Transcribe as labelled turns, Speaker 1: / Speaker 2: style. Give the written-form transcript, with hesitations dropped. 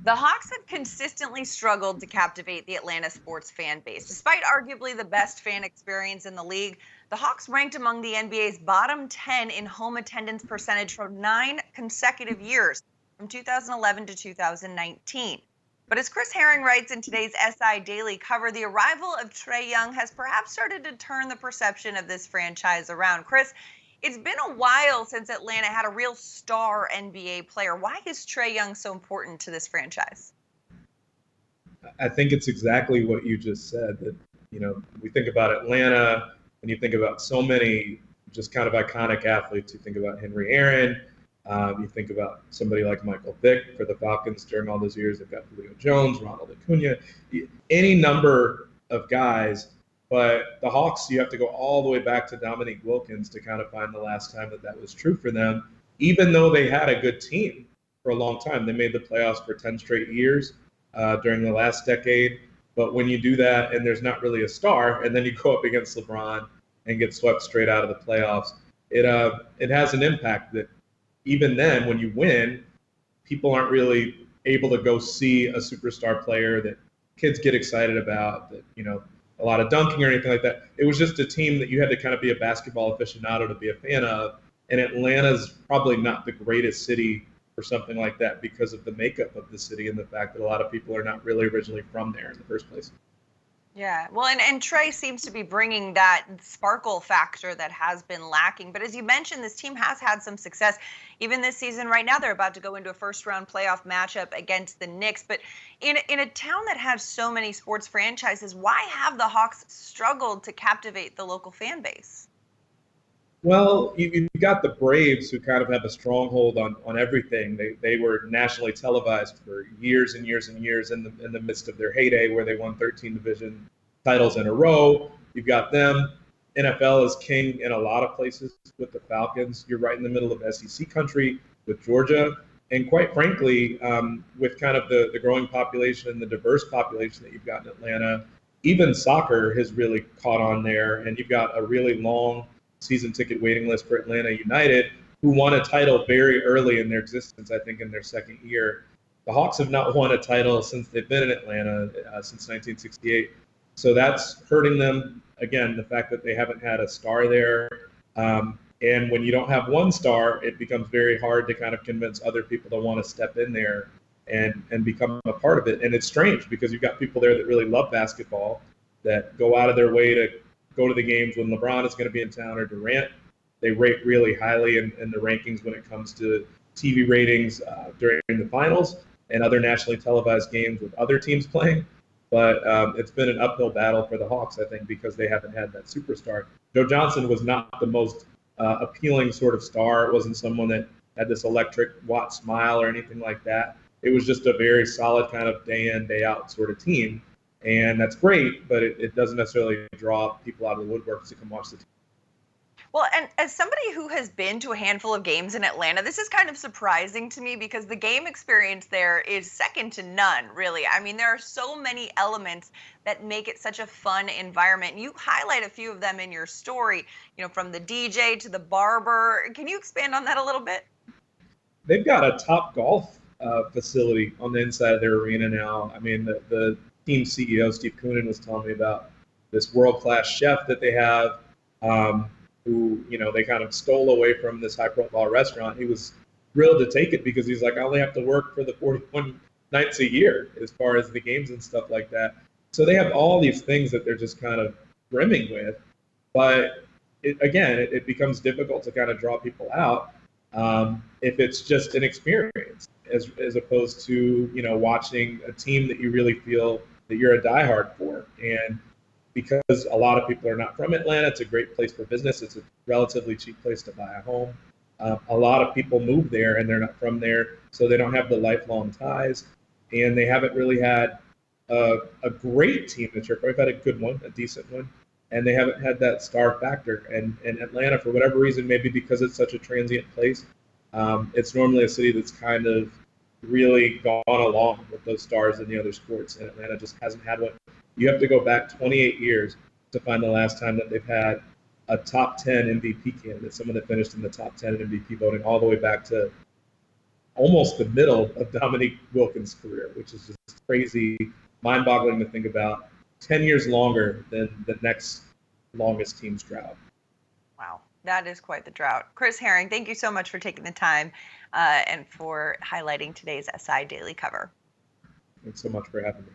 Speaker 1: The Hawks have consistently struggled to captivate the Atlanta sports fan base. Despite arguably the best fan experience in the league, the Hawks ranked among the NBA's bottom 10 in home attendance percentage for 9 consecutive years, from 2011 to 2019. But as Chris Herring writes in today's SI Daily cover, the arrival of Trae Young has perhaps started to turn the perception of this franchise around. Chris, it's been a while since Atlanta had a real star NBA player. Why is Trae Young so important to this franchise?
Speaker 2: I think it's exactly what you just said, that, we think about Atlanta and you think about so many just kind of iconic athletes. You think about Henry Aaron. You think about somebody like Michael Vick for the Falcons during all those years. They've got Julio Jones, Ronald Acuna, any number of guys. But the Hawks, you have to go all the way back to Dominique Wilkins to kind of find the last time that was true for them, even though they had a good team for a long time. They made the playoffs for 10 straight years during the last decade. But when you do that and there's not really a star, and then you go up against LeBron and get swept straight out of the playoffs, it has an impact that even then, when you win, people aren't really able to go see a superstar player that kids get excited about, that, a lot of dunking or anything like that. It was just a team that you had to kind of be a basketball aficionado to be a fan of. And Atlanta's probably not the greatest city for something like that because of the makeup of the city and the fact that a lot of people are not really originally from there in the first place.
Speaker 1: Yeah, well, and Trae seems to be bringing that sparkle factor that has been lacking. But as you mentioned, this team has had some success. Even this season right now, they're about to go into a first-round playoff matchup against the Knicks. But in a town that has so many sports franchises, why have the Hawks struggled to captivate the local fan base?
Speaker 2: Well, you've got the Braves, who kind of have a stronghold on everything. They were nationally televised for years and years and years in the midst of their heyday, where they won 13 division titles in a row. You've got them. NFL is king in a lot of places with the Falcons. You're right in the middle of SEC country with Georgia. And quite frankly, with kind of the growing population and the diverse population that you've got in Atlanta, even soccer has really caught on there. And you've got a really long season ticket waiting list for Atlanta United, who won a title very early in their existence, I think in their second year. The Hawks have not won a title since they've been in Atlanta, since 1968. So that's hurting them. Again, the fact that they haven't had a star there. And when you don't have one star, it becomes very hard to kind of convince other people to want to step in there and become a part of it. And it's strange because you've got people there that really love basketball, that go out of their way to go to the games when LeBron is going to be in town, or Durant. They rate really highly in the rankings when it comes to TV ratings during the finals and other nationally televised games with other teams playing. But it's been an uphill battle for the Hawks, I think, because they haven't had that superstar. Joe Johnson was not the most appealing sort of star. It wasn't someone that had this electric Watt smile or anything like that. It was just a very solid kind of day in, day out sort of team. And that's great, but it doesn't necessarily draw people out of the woodworks to come watch the team.
Speaker 1: Well, and as somebody who has been to a handful of games in Atlanta, this is kind of surprising to me because the game experience there is second to none, really. I mean, there are so many elements that make it such a fun environment. You highlight a few of them in your story, from the DJ to the barber. Can you expand on that a little bit?
Speaker 2: They've got a top golf facility on the inside of their arena now. I mean, the team CEO, Steve Koonin, was telling me about this world-class chef that they have, who, they kind of stole away from this high-profile restaurant. He was thrilled to take it because he's like, I only have to work for the 41 nights a year as far as the games and stuff like that. So they have all these things that they're just kind of brimming with. But, it becomes difficult to kind of draw people out if it's just an experience as opposed to, watching a team that you really feel that you're a diehard for. And because a lot of people are not from Atlanta, it's a great place for business. It's a relatively cheap place to buy a home. A lot of people move there and they're not from there, so they don't have the lifelong ties. And they haven't really had a great team this year. They've had a good one, a decent one, and they haven't had that star factor. And Atlanta, for whatever reason, maybe because it's such a transient place, it's normally a city that's kind of really gone along with those stars in the other sports, and Atlanta just hasn't had one. You have to go back 28 years to find the last time that they've had a top 10 MVP candidate, someone that finished in the top 10 in MVP voting, all the way back to almost the middle of Dominique Wilkins' career, which is just crazy, mind-boggling to think about. 10 years longer than the next longest team's drought.
Speaker 1: Wow, that is quite the drought. Chris Herring, thank you so much for taking the time and for highlighting today's SI Daily Cover.
Speaker 2: Thanks so much for having me.